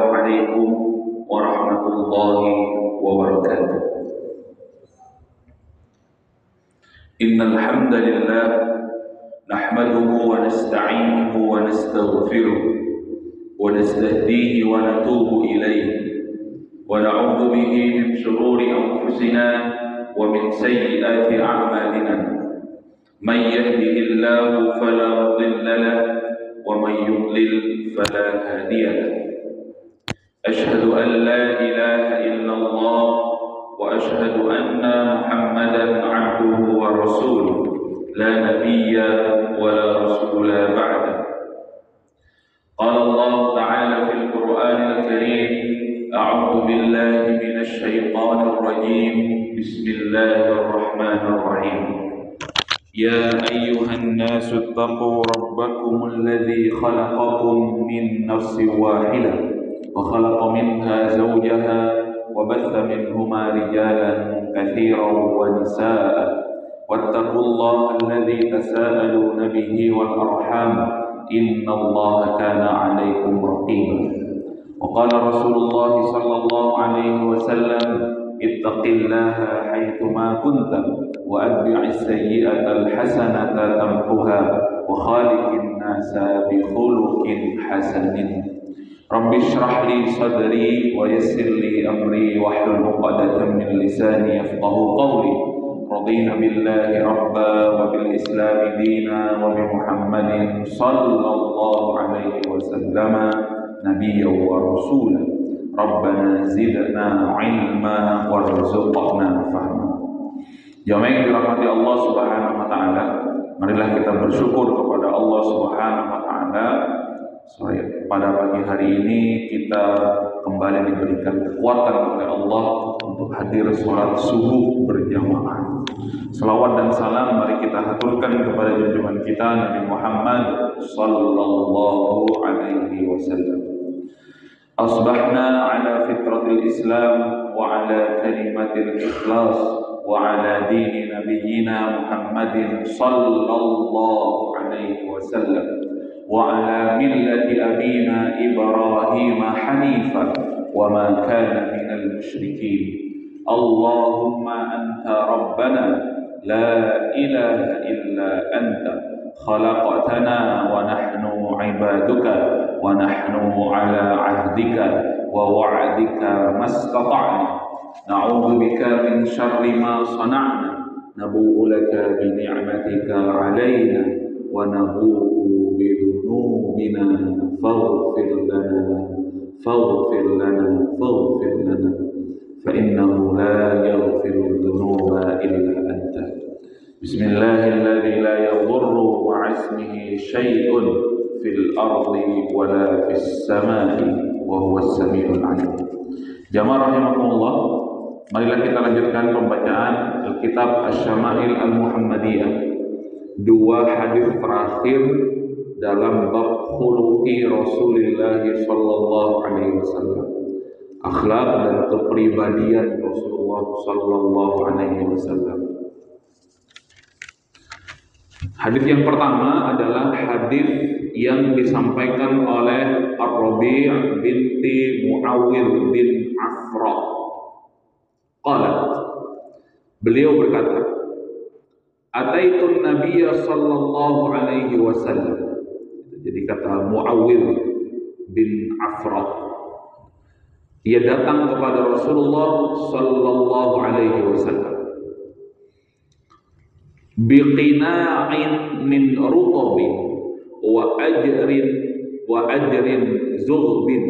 عليكم ورحمة الله وبركاته. إن الحمد لله نحمده ونستعينه ونستغفره ونستهديه ونتوب إليه ونعوذ به من شرور أنفسنا ومن سيئات أعمالنا. من يهده الله فلا مضل له ومن يضلل فلا هادي له. أشهد أن لا إله إلا الله وأشهد أن محمدا عبده ورسوله لا نبي ولا رسول بعده. قال الله تعالى في القرآن الكريم: أعوذ بالله من الشيطان الرجيم. بسم الله الرحمن الرحيم. يا أيها الناس اتقوا ربكم الذي خلقكم من نفس واحدة وخلق منها زوجها وبث منهما رجالا كثيرا ونساء واتقوا الله الذي تساءلون به والأرحام إن الله كان عليكم رقيبا. وقال رسول الله صلى الله عليه وسلم: اتق الله حيثما كنت وأتبع السيئة الحسنة تمحها وخالق الناس بخلق حسن. رب اشرح لي صدري ويسر لي أمري واحلل عقدة من لساني يفقهوا قولي. رضينا بالله ربا وبالإسلام دينا وبمحمد صلى الله عليه وسلم نبيا ورسولا. ربنا زدنا علما وارزقنا فهما. Jamaah yang dirahmati Allah Subhanahu wa taala, marilah kita bersyukur kepada Allah Subhanahu wa taala. Pada pagi hari ini kita kembali diberikan kekuatan oleh Allah untuk hadir sholat subuh berjamaah. Selawat dan salam mari kita haturkan kepada junjungan kita Nabi Muhammad sallallahu alaihi wasallam. Asbahna ala fitratil Islam wa ala kalimatil ikhlas wa ala dini nabiyyina Muhammadin sallallahu alaihi wasallam wa ala millati abina Ibrahim hanifan wa ma kana minal musyrikin. Allahumma anta rabbana la ilaha illa anta khalaqtana wa nahnu ibaduka wa nahnu ala ahdika wa wa'dika mastata'na. Na'udzu bika min syarri ma sana'na nabu'u laka bi ni'matika 'alaina wa nabu'u bi dhunubina faghfir lana fa innahu la yaghfiru dhunuba illa anta. Bismillahilladzi la yadurru ma'a ismihi syai'un fil ardi wa la fis samai wa huwas samiul 'alim. Jamaah rahimakumullah, marilah kita lanjutkan pembacaan Alkitab Asy-Syama'il Al-Muhammadiyah. Dua hadis terakhir dalam bab khuluqi Rasulullah sallallahu alaihi wasallam. Akhlak dan kepribadian Rasulullah sallallahu alaihi wasallam. Hadis yang pertama adalah hadis yang disampaikan oleh Ar-Rabi' binti Muawwil bin Afra. Qalat, beliau berkata, Ataitun Nabiyya sallallahu alaihi wasallam. Jadi kata Muawwil bin Afra, ia datang kepada Rasulullah sallallahu alaihi wasallam biqina'in min rutabin wa ajrin zughbin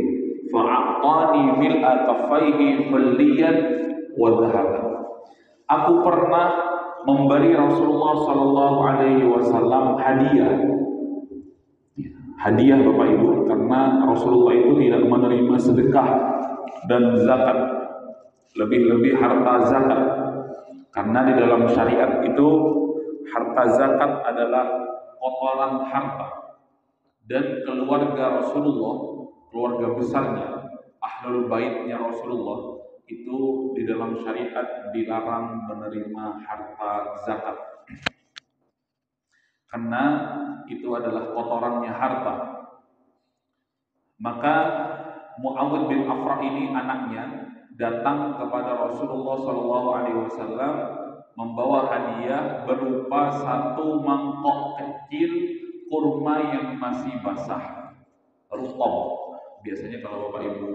fa'aqani mil'a kaffaihi hulliyan wa dhahaban. Aku pernah memberi Rasulullah sallallahu alaihi wasallam hadiah. Hadiah Bapak Ibu, karena Rasulullah itu tidak menerima sedekah dan zakat, lebih-lebih harta zakat. Karena di dalam syariat itu harta zakat adalah kotoran harta, dan keluarga Rasulullah, keluarga besarnya, ahlul baitnya Rasulullah itu di dalam syariat dilarang menerima harta zakat. karena itu adalah kotorannya harta. Maka Muawid bin Afra ini anaknya datang kepada Rasulullah Shallallahu Alaihi Wasallam membawa hadiah berupa satu mangkok kecil kurma yang masih basah, rutab. Biasanya kalau Bapak Ibu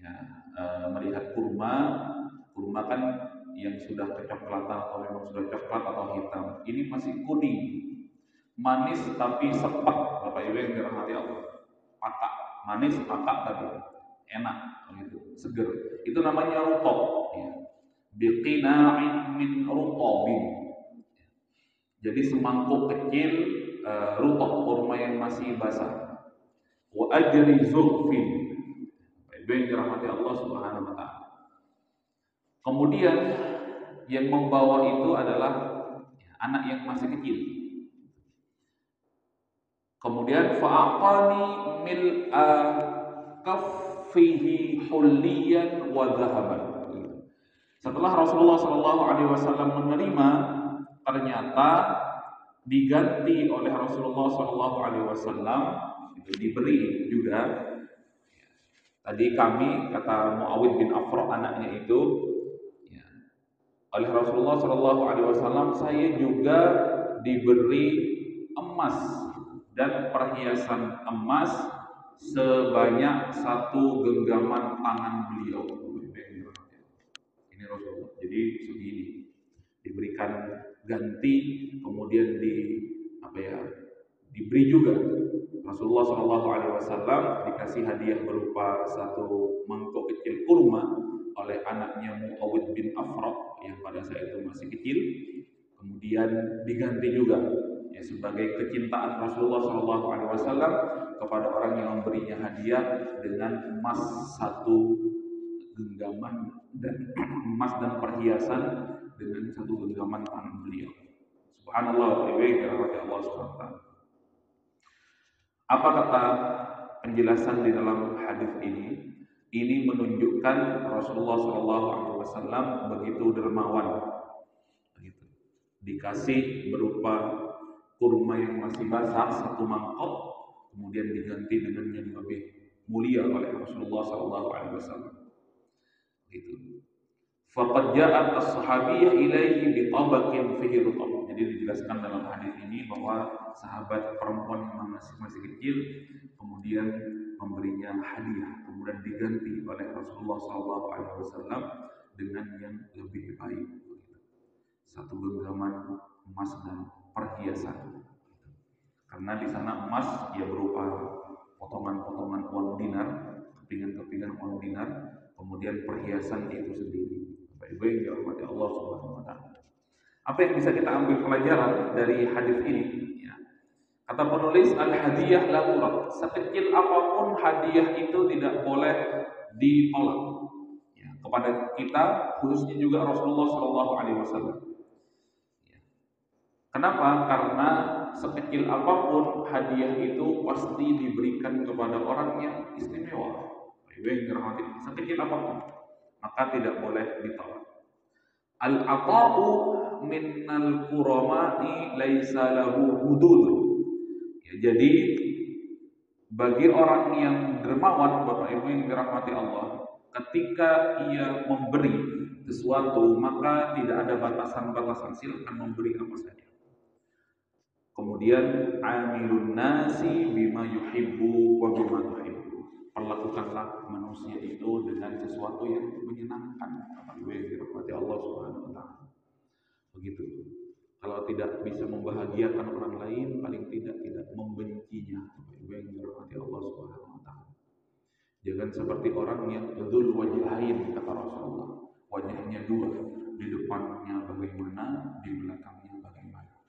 ya, melihat kurma kan yang sudah kecoklatan atau memang sudah coklat atau hitam, ini masih kuning, manis tapi sepet. Bapak Ibu yang dirahmati Allah, pakak, manis pakak tapi enak, gitu, seger. Itu namanya rutab. Ya. Biqina'in min rutabin. Jadi semangkuk kecil rutab kurma yang masih basah. Wa ajri zulfin. Ibu yang dirahmati Allah Subhanahu wa taala. Kemudian yang membawa itu adalah anak yang masih kecil. Kemudian fa'aqani mil'a kaffihi hulliyan wa dhahaban. Setelah Rasulullah SAW menerima, ternyata diganti oleh Rasulullah SAW, itu diberi juga. Tadi kami, kata Muawid bin Afra anaknya itu, ya, oleh Rasulullah SAW saya juga diberi emas dan perhiasan emas sebanyak 1 genggaman tangan beliau. Ini Rasulullah. Jadi segini diberikan ganti, kemudian diberi juga. Rasulullah SAW dikasih hadiah berupa 1 mangkok kecil kurma oleh anaknya Muawid bin Afra yang pada saat itu masih kecil. Kemudian diganti juga ya, sebagai kecintaan Rasulullah SAW kepada orang yang memberinya hadiah dengan emas 1 genggaman dan emas dan perhiasan dengan 1 genggaman tangan beliau. Subhanallah, Allah Subhanahu wa taala. Apa kata penjelasan di dalam hadis ini? Ini menunjukkan Rasulullah SAW begitu dermawan. Begitu. Dikasih berupa kurma yang masih basah 1 mangkok, kemudian diganti dengan yang lebih mulia oleh Rasulullah SAW. Gitu. Faqad ja'at as-sahabiyyah ilaihi bi tabaqin fihi rutab. Jadi dijelaskan dalam hadis ini bahwa sahabat perempuan yang masih kecil kemudian memberinya hadiah, kemudian diganti oleh Rasulullah SAW dengan yang lebih baik. 1 genggaman emas dan perhiasan. Karena di sana emas ya berupa potongan-potongan uang dinar, kepingan-kepingan uang dinar, kemudian perhiasan itu sendiri. Bapak Ibu yang dirahmati Allah Subhanahu wa taala. Apa yang bisa kita ambil pelajaran dari hadis ini? Ya. Kata penulis, al-hadiyah la turad. Sekecil apapun hadiah itu tidak boleh ditolak. Ya, kepada kita, khususnya juga Rasulullah SAW. Ya. Kenapa? Karena sekecil apapun hadiah itu pasti diberikan kepada orang yang istimewa. Sekecil apapun, maka tidak boleh ditolak. Al-ata'u minnal kurama'i laisa lahu hudud. Ya, jadi bagi orang yang dermawan, Bapak Ibu yang dirahmati Allah, ketika ia memberi sesuatu maka tidak ada batasan-batasan, silakan memberi apa saja. Kemudian amilun nasi bima yuhibbu wa bima tuhibbu. Perlakukanlah manusia itu dengan sesuatu yang menyenangkan. Bapak Ibu yang dirahmati Allah Subhanahu wa taala. Begitu. Kalau tidak bisa membahagiakan orang lain, paling tidak membencinya. Bapak Ibu yang dirahmati Allah Subhanahu wa taala. Jangan seperti orang yang dzul wajhain, kata Rasulullah. Wajahnya 2, di depannya bagaimana, di belakangnya bagaimana.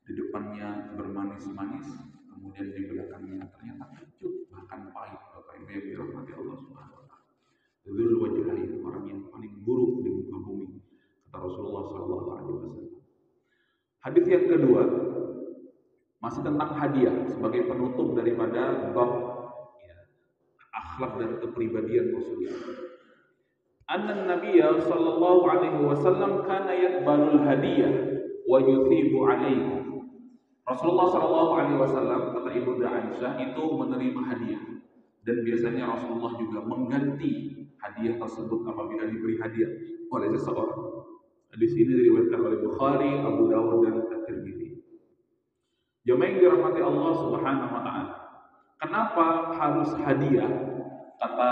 Di depannya bermanis-manis, kemudian di belakangnya ternyata kecut, bahkan pahit. Bapak Ibu yang dirahmati Allah Subhanahu wa taala. Dzul wajhain, orang yang paling buruk di muka bumi, kata Rasulullah SAW. Hadis yang kedua masih tentang hadiah sebagai penutup daripada bab ya, akhlak dan kepribadian Rasulullah. Anna Nabiyya sallallahu alaihi wasallam kana yaqbalul hadiyah wa yuthibu alaihi. Rasulullah sallallahu alaihi wasallam, kata Ibunda Aisyah, itu menerima hadiah, Dan biasanya Rasulullah juga mengganti hadiah tersebut apabila diberi hadiah oleh seseorang. Hadis ini diriwayatkan oleh Bukhari, Abu Dawud dan At-Tirmidzi. Jemaah yang dirahmati Allah Subhanahu wa taala. Kenapa harus hadiah? Kata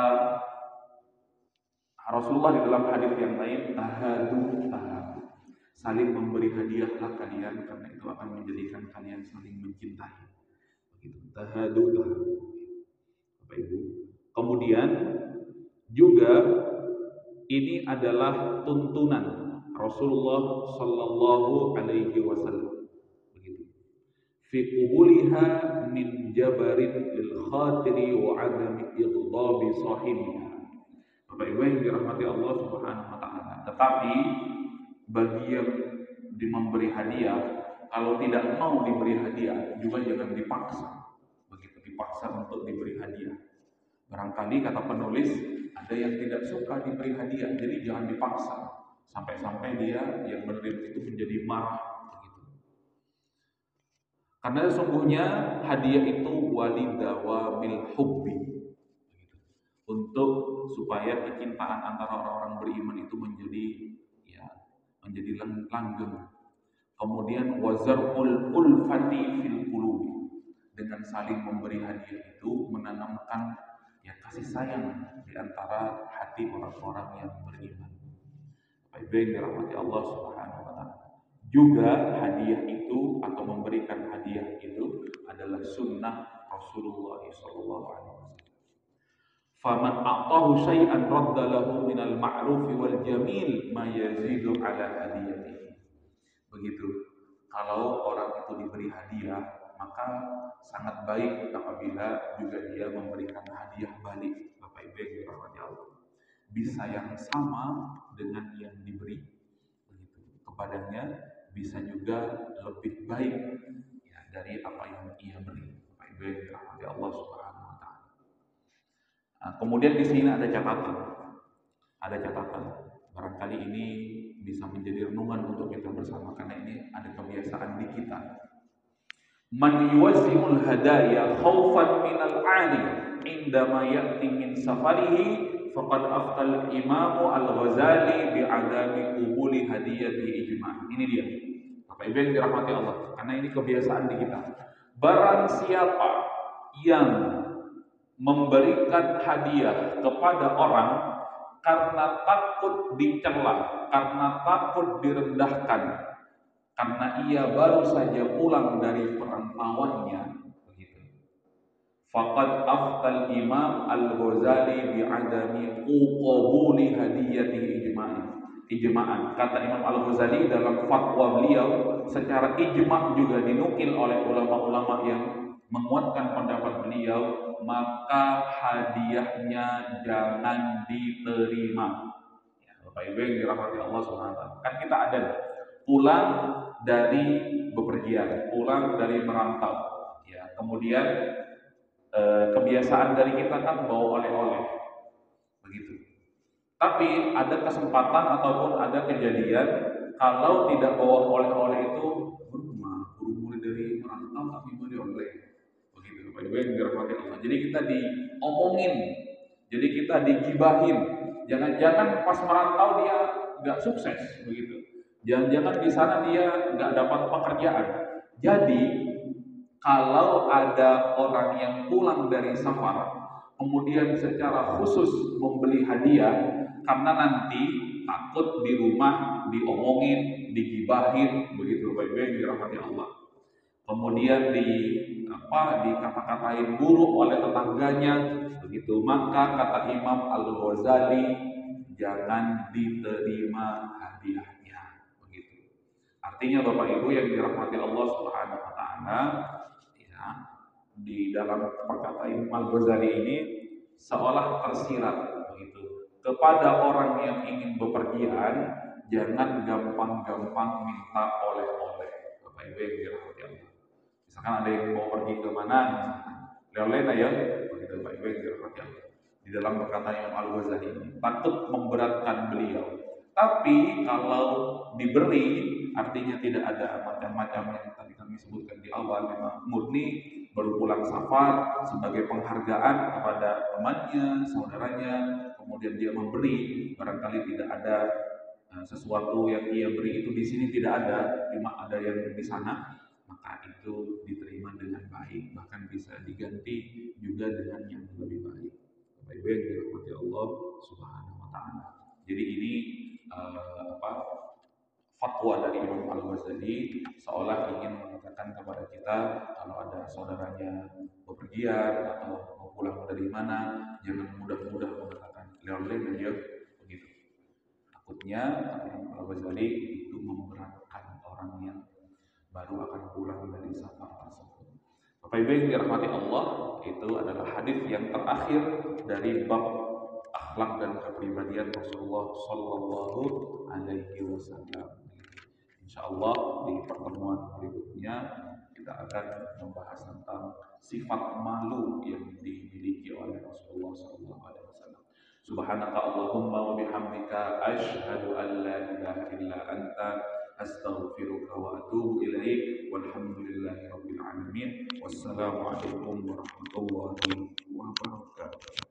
Rasulullah di dalam hadis yang lain, tahadu. Saling memberi hadiahlah kalian karena itu akan menjadikan kalian saling mencintai. Begitu. Tahadu. Bapak Ibu. Kemudian juga ini adalah tuntunan Rasulullah sallallahu alaihi wasallam. Begitu. Fi qubuliha min jabarin lil khatiri wa adami igdabi sahibiha. Bapak Ibu yang dirahmati Allah Subhanahu wa taala. Tetapi bagi yang memberi hadiah, kalau tidak mau diberi hadiah juga jangan dipaksa. Begitu, dipaksa untuk diberi hadiah. Barangkali kata penulis ada yang tidak suka diberi hadiah, jadi jangan dipaksa sampai-sampai dia yang menerima itu menjadi marah. Begitu. Karena sesungguhnya hadiah itu walidawamil hubbi. Untuk supaya kecintaan antara orang-orang beriman itu menjadi langgeng. Kemudian wazarul ulfati fil qulubi, dengan saling memberi hadiah itu menanamkan kasih sayang di antara hati orang-orang yang beriman. Baik yang dirahmati Allah Subhanahu wa taala. Juga hadiah itu atau memberikan hadiah itu adalah sunnah Rasulullah sallallahu alaihi wasallam. Faman a'tahu syai'an radda lahu minal ma'ruf wal jamil ma yazidu ala hadiyatihi. Begitu. Kalau orang itu diberi hadiah, maka sangat baik apabila juga dia memberikan hadiah balik. Bapak Ibu yang dirahmati Allah. Bisa yang sama dengan yang diberi begitu kepadanya, bisa juga lebih baik dari apa yang ia beri. Bapak Ibu yang dirahmati Allah Subhanahu wa taala. Nah, kemudian di sini ada catatan. Barangkali ini bisa menjadi renungan untuk kita bersama karena ini ada kebiasaan di kita. Man yuwazzimul hadaya khaufan minal 'ali indama ya'ti min safarihi faqad aftal Imam Al-Ghazali bi'adami qubuli hadiyati ijma'. Ini dia. Bapak Ibu yang dirahmati Allah, karena ini kebiasaan di kita. Barang siapa yang memberikan hadiah kepada orang karena takut dicela, karena takut direndahkan, karena ia baru saja pulang dari perantauannya, begitu. Faqad aftal Imam Al-Ghazali bi'adami qabuli hadiyati ijma'an. Kata Imam Al-Ghazali dalam fatwa beliau, secara ijma' juga dinukil oleh ulama-ulama yang menguatkan pendapat beliau, maka hadiahnya jangan diterima. Ya, Bapak Ibu yang dirahmati Allah SWT. Kan kita ada pulang dari bepergian, pulang dari merantau. Ya, kemudian kebiasaan dari kita kan bawa oleh-oleh, begitu. Tapi ada kesempatan ataupun ada kejadian kalau tidak bawa oleh-oleh itu, mulai dari merantau tapi beli oleh. Bapak Ibu yang dirahmati Allah. Jadi kita diomongin, jadi kita digibahin. Jangan-jangan pas merantau dia nggak sukses, begitu. Jangan-jangan di sana dia nggak dapat pekerjaan. Jadi kalau ada orang yang pulang dari safar, kemudian secara khusus membeli hadiah, karena nanti takut di rumah diomongin, digibahin, begitu Bapak Ibu yang dirahmati Allah. Kemudian dikata-katain buruk oleh tetangganya, begitu. Maka kata Imam Al-Ghazali, jangan diterima hadiahnya, begitu. Artinya Bapak Ibu yang dirahmati Allah Subhanahu wa taala, ya, di dalam perkataan Imam Al-Ghazali ini seolah tersirat, begitu, kepada orang yang ingin bepergian, jangan gampang-gampang minta oleh-oleh. Bapak Ibu yang dirahmati Allah. Misalkan ada yang mau pergi ke mana, oleh-oleh ya, begitu Bapak Ibu yang dirahmati Allah. Di dalam perkataan Imam Al-Ghazali ini, takut memberatkan beliau. Tapi kalau diberi, artinya tidak ada macam-macam yang tadi kami sebutkan di awal, memang murni baru pulang safar sebagai penghargaan kepada temannya, saudaranya, kemudian dia memberi, barangkali tidak ada sesuatu yang ia beri itu di sini tidak ada, cuma ada yang di sana, maka itu diterima dengan baik, bahkan bisa diganti juga dengan yang lebih baik. Bapak Ibu yang dirahmati Allah Subhanahu wa taala. Jadi ini apa fatwa dari Imam Al-Ghazali seolah ingin mengatakan kepada kita kalau ada saudaranya bepergian atau mau pulang dari mana, jangan mudah-mudah mengatakan lewat-lewat ya begitu. Takutnya Imam Al-Ghazali itu memberatkan orang yang baru akan pulang dari safar tersebut. Bapak Ibu yang dirahmati Allah, itu adalah hadis yang terakhir dari bab akhlak dan kepribadian Rasulullah Shallallahu Alaihi Wasallam. Insya Allah di pertemuan berikutnya kita akan membahas tentang sifat malu yang dimiliki oleh Rasulullah Shallallahu Alaihi Wasallam. Subhanaka Allahumma wa bihamdika asyhadu an la ilaha illa anta astaghfiruka wa atubu ilaik walhamdulillahi rabbil alamin. Wassalamu alaikum warahmatullahi wabarakatuh.